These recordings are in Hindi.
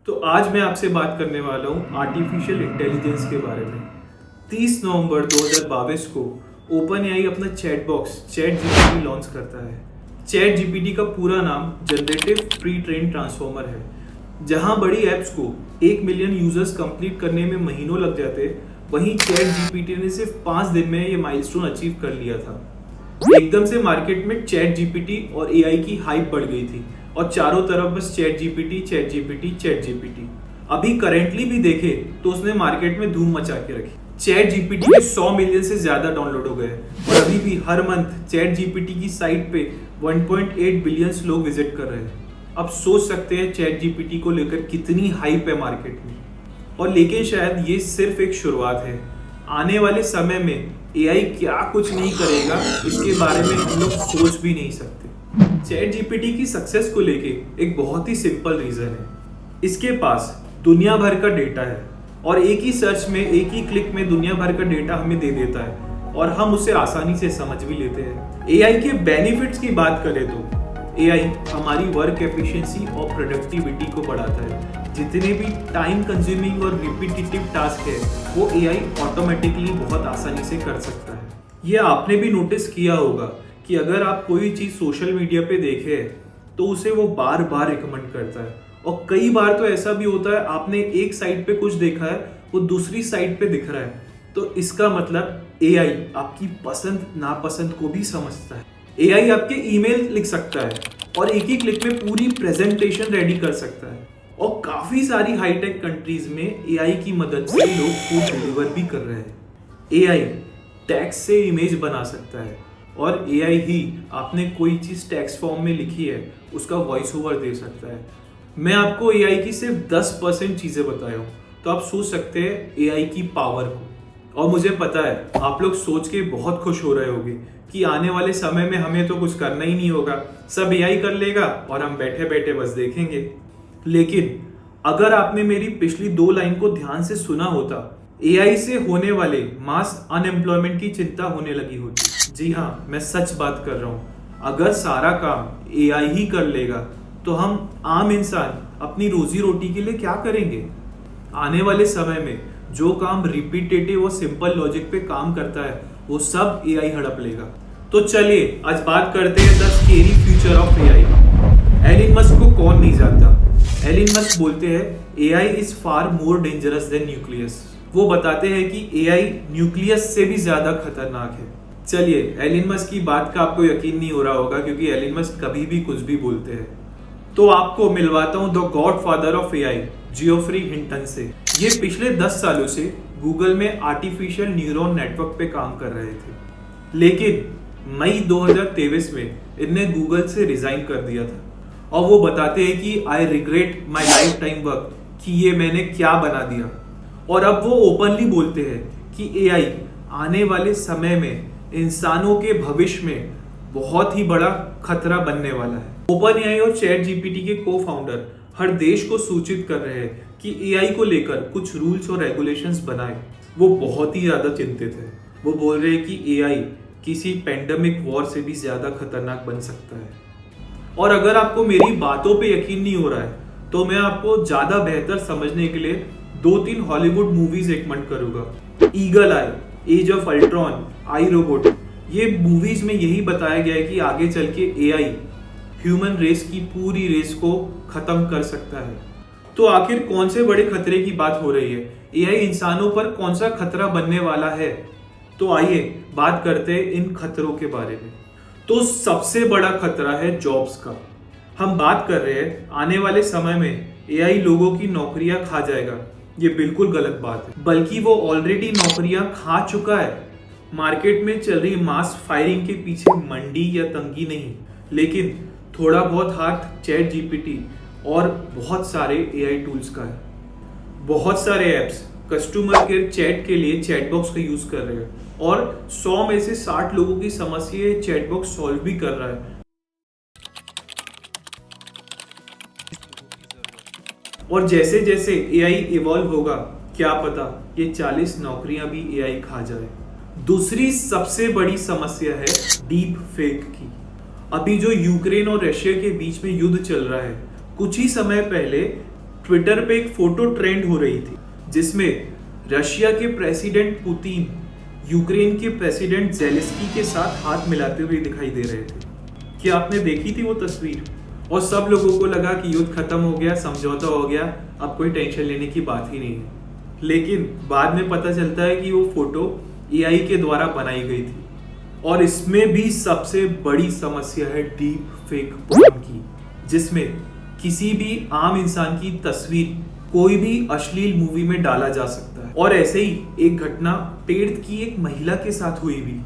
तो आज मैं आपसे बात करने वाला हूँ आर्टिफिशियल इंटेलिजेंस के बारे में। 30 नवंबर 2022 को ओपन एआई अपना chat box chat GPT launch करता है। चैट जीपीटी का पूरा नाम जनरेटिव प्री ट्रेन ट्रांसफॉर्मर है। जहां बड़ी एप्स को 1 मिलियन यूजर्स कंप्लीट करने में महीनों लग जाते, वहीं चैट जीपीटी ने सिर्फ 5 दिन में ये माइलस्टोन अचीव कर लिया था। एकदम से मार्केट में चैट जीपीटी और एआई की हाइप बढ़ गई थी और चारों तरफ बस chat GPT chat GPT chat GPT. अभी करेंटली भी देखे तो उसने मार्केट में धूम मचा के रखी। चैट जीपीटी के 100 मिलियन से ज्यादा डाउनलोड हो गए और अभी भी हर मंथ चैट जीपीटी की साइट पे 1.8 बिलियन लोग विजिट कर रहे हैं। अब सोच सकते हैं चैट जीपीटी को लेकर कितनी हाइप है मार्केट में। और लेकिन शायद ये सिर्फ एक शुरुआत है। आने वाले समय में एआई क्या कुछ नहीं करेगा, इसके बारे में हम लोग सोच भी नहीं सकते। चैट जीपीटी की सक्सेस को लेके एक बहुत ही सिंपल रीजन है। इसके पास दुनिया भर का डेटा है और एक ही सर्च में, एक ही क्लिक में दुनिया भर का डेटा हमें दे देता है और हम उसे आसानी से समझ भी लेते हैं। एआई के बेनिफिट्स की बात करें तो एआई हमारी वर्क एफिशिएंसी और प्रोडक्टिविटी को बढ़ाता है। जितने भी टाइम कंज्यूमिंग और रिपीटेटिव टास्क है वो एआई ऑटोमेटिकली बहुत आसानी से कर सकता है। ये आपने भी नोटिस किया होगा कि अगर आप कोई चीज सोशल मीडिया पे देखे तो उसे वो बार बार रिकमेंड करता है। और कई बार तो ऐसा भी होता है, आपने एक साइट पे कुछ देखा है, वो दूसरी साइट पे दिख रहा है। तो इसका मतलब एआई आपकी पसंद नापसंद को भी समझता है। एआई आपके ईमेल लिख सकता है और एक ही क्लिक में पूरी प्रेजेंटेशन रेडी कर सकता है। और काफी सारी हाईटेक कंट्रीज में एआई की मदद से लोग फूड डिलीवर भी कर रहे हैं। एआई टेक्स्ट से इमेज बना सकता है और एआई ही आपने कोई चीज टेक्स्ट फॉर्म में लिखी है उसका वॉइस ओवर दे सकता है। मैं आपको एआई की सिर्फ 10% चीजें बताया हूँ, तो आप सोच सकते हैं एआई की पावर को। और मुझे पता है आप लोग सोच के बहुत खुश हो रहे होंगे कि आने वाले समय में हमें तो कुछ करना ही नहीं होगा, सब एआई कर लेगा और हम बैठे बैठे बस देखेंगे। लेकिन अगर आपने मेरी पिछली 2 लाइन को ध्यान से सुना होता, एआई से होने वाले मास अनएम्प्लॉयमेंट की चिंता होने लगी होती। जी हाँ, मैं सच बात कर रहा हूँ। अगर सारा काम एआई ही कर लेगा तो हम आम इंसान अपनी रोजी रोटी के लिए क्या करेंगे? आने वाले समय में जो काम रिपीटेटिव और सिंपल लॉजिक पे काम करता है वो सब एआई हड़प लेगा। तो चलिए आज बात करते हैं the scary future of AI. Elon Musk को कौन नहीं जानता? एलन मस्क बोलते हैं AI is far more dangerous than nucleus. वो बताते हैं कि एआई न्यूक्लियस से भी ज्यादा खतरनाक है। चलिए, एलन मस्क की बात का आपको यकीन नहीं हो रहा होगा क्योंकि एलन मस्क कभी भी कुछ भी बोलते हैं। तो आपको मिलवाता हूं the godfather of AI, Geoffrey Hinton से। ये पिछले 10 सालों से गूगल में आर्टिफिशियल न्यूरल नेटवर्क पे काम कर रहे थे, लेकिन मई 2023 में इनने गूगल से रिजाइन कर दिया था। और वो बताते हैं कि I regret my life time work, कि ये मैंने क्या बना दिया। और अब वो ओपनली बोलते हैं कि एआई आने वाले समय में इंसानों के भविष्य में बहुत ही बड़ा खतरा बनने वाला है। ओपन एआई और चैट जीपीटी के को फाउंडर हर देश को सूचित कर रहे हैं कि एआई को लेकर कुछ रूल्स और रेगुलेशंस बनाए। वो बहुत ही ज्यादा चिंतित है। वो बोल रहे हैं कि एआई किसी पेंडेमिक वॉर से भी ज्यादा खतरनाक बन सकता है। और अगर आपको मेरी बातों पे यकीन नहीं हो रहा है तो मैं आपको ज्यादा बेहतर समझने के लिए 2-3 हॉलीवुड मूवीज रिकमेंड करूंगा। Eagle Eye, Age of Ultron, I Robot. ये मूवीज में यही बताया गया है कि आगे चल के एआई ह्यूमन रेस की पूरी रेस को खत्म कर सकता है। तो आखिर कौन से बड़े खतरे की बात हो रही है? एआई इंसानों पर कौन सा खतरा बनने वाला है? तो आइए बात करते हैं इन खतरों के बारे में। तो सबसे बड़ा खतरा है जॉब्स का। हम बात कर रहे हैं आने वाले समय में एआई लोगों की नौकरियां खा जाएगा। ये बिल्कुल गलत बात है, बल्कि वो ऑलरेडी नौकरियां खा चुका है। मार्केट में चल रही मास फायरिंग के पीछे मंडी या तंगी नहीं, लेकिन थोड़ा बहुत हाथ चैट जीपीटी और बहुत सारे एआई टूल्स का है। बहुत सारे ऐप्स कस्टमर केयर चैट के लिए चैटबॉक्स का यूज कर रहे हैं और 100 में से 60 लोगों की समस्या चैटबॉक्स सॉल्व भी कर रहा है। और जैसे जैसे एआई इवॉल्व होगा, क्या पता ये 40 नौकरियां भी एआई खा जाए। दूसरी सबसे बड़ी समस्या है डीप फेक की। अभी जो यूक्रेन और रशिया के बीच में युद्ध चल रहा है, कुछ ही समय पहले ट्विटर पे एक फोटो ट्रेंड हो रही थी जिसमें रशिया के प्रेसिडेंट पुतिन यूक्रेन के प्रेसिडेंट जेलेंस्की के साथ हाथ मिलाते हुए दिखाई दे रहे थे। क्या आपने देखी थी वो तस्वीर? और सब लोगों को लगा कि युद्ध खत्म हो गया, समझौता हो गया, अब कोई टेंशन लेने की बात ही नहीं है। लेकिन बाद में पता चलता है कि वो फोटो एआई के द्वारा बनाई गई थी और इसमें भी सबसे बड़ी समस्या है डीप फेक पोर्न की, जिसमें किसी भी आम इंसान की तस्वीर कोई भी अश्लील मूवी में डाला जा सकता है। और ऐसे ही एक घटना पेड़ की एक महिला के साथ हुई भी।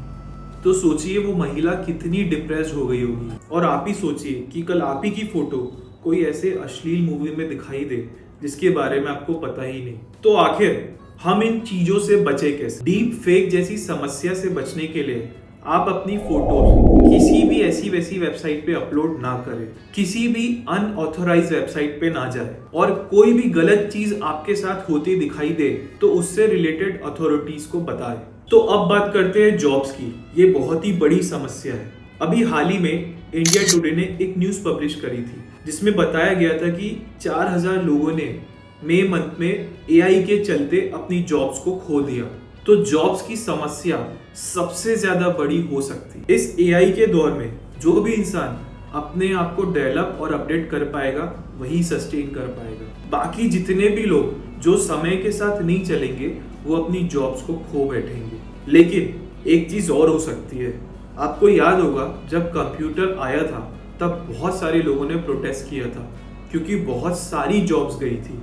तो सोचिए वो महिला कितनी डिप्रेस्ड हो गई होगी। और आप ही सोचिए कि कल आप ही की फोटो कोई ऐसे अश्लील मूवी में दिखाई दे जिसके बारे में आपको पता ही नहीं। तो आखिर हम इन चीजों से बचे कैसे? डीप फेक जैसी समस्या से बचने के लिए आप अपनी फोटो किसी भी ऐसी वैसी वेबसाइट पे अपलोड ना करें, किसी भी अनऑथोराइज वेबसाइट पे ना जाए, और कोई भी गलत चीज आपके साथ होती दिखाई दे तो उससे रिलेटेड अथॉरिटीज को बताएं। तो अब बात करते हैं जॉब्स की। ये बहुत ही बड़ी समस्या है। अभी हाल ही में इंडिया टुडे ने एक न्यूज पब्लिश करी थी जिसमें बताया गया था कि 4000 लोगों ने मई मंथ में एआई के चलते अपनी जॉब्स को खो दिया। तो जॉब्स की समस्या सबसे ज्यादा बड़ी हो सकती है। इस एआई के दौर में जो भी इंसान अपने आप को डेवलप और अपडेट कर पाएगा वही सस्टेन कर पाएगा। बाकी जितने भी लोग जो समय के साथ नहीं चलेंगे वो अपनी जॉब्स को खो बैठेंगे। लेकिन एक चीज और हो सकती है। आपको याद होगा जब कंप्यूटर आया था तब बहुत सारे लोगों ने प्रोटेस्ट किया था क्योंकि बहुत सारी जॉब्स गई थी।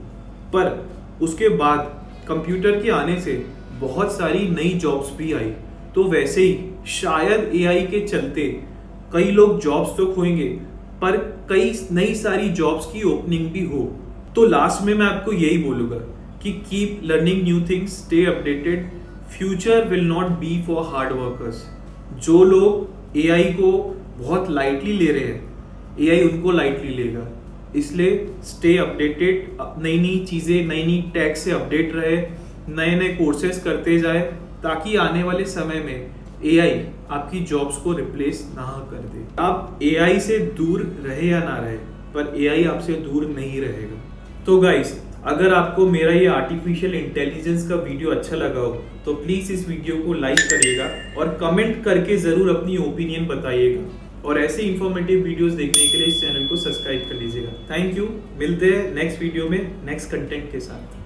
पर उसके बाद कंप्यूटर के आने से बहुत सारी नई जॉब्स भी आई। तो वैसे ही शायद एआई के चलते कई लोग जॉब्स तो खोएंगे पर कई नई सारी जॉब्स की ओपनिंग भी हो। तो लास्ट में मैं आपको यही बोलूंगा कि keep learning new things, stay updated, future will not be for hard workers. जो लोग एआई को बहुत लाइटली ले रहे हैं, एआई उनको लाइटली लेगा। इसलिए स्टे अपडेटेड, नई नई चीजें, नई नई टेक से अपडेट रहे, नए नए कोर्सेज करते जाए ताकि आने वाले समय में एआई आपकी जॉब्स को रिप्लेस ना कर दे। आप एआई से दूर रहे या ना रहे, पर एआई आपसे दूर नहीं रहेगा। तो गाइस, अगर आपको मेरा ये आर्टिफिशियल इंटेलिजेंस का वीडियो अच्छा लगा हो तो प्लीज इस वीडियो को लाइक करिएगा और कमेंट करके जरूर अपनी ओपिनियन बताइएगा। और ऐसे इंफॉर्मेटिव वीडियोस देखने के लिए इस चैनल को सब्सक्राइब कर लीजिएगा। Thank you. मिलते हैं नेक्स्ट वीडियो में नेक्स्ट कंटेंट के साथ।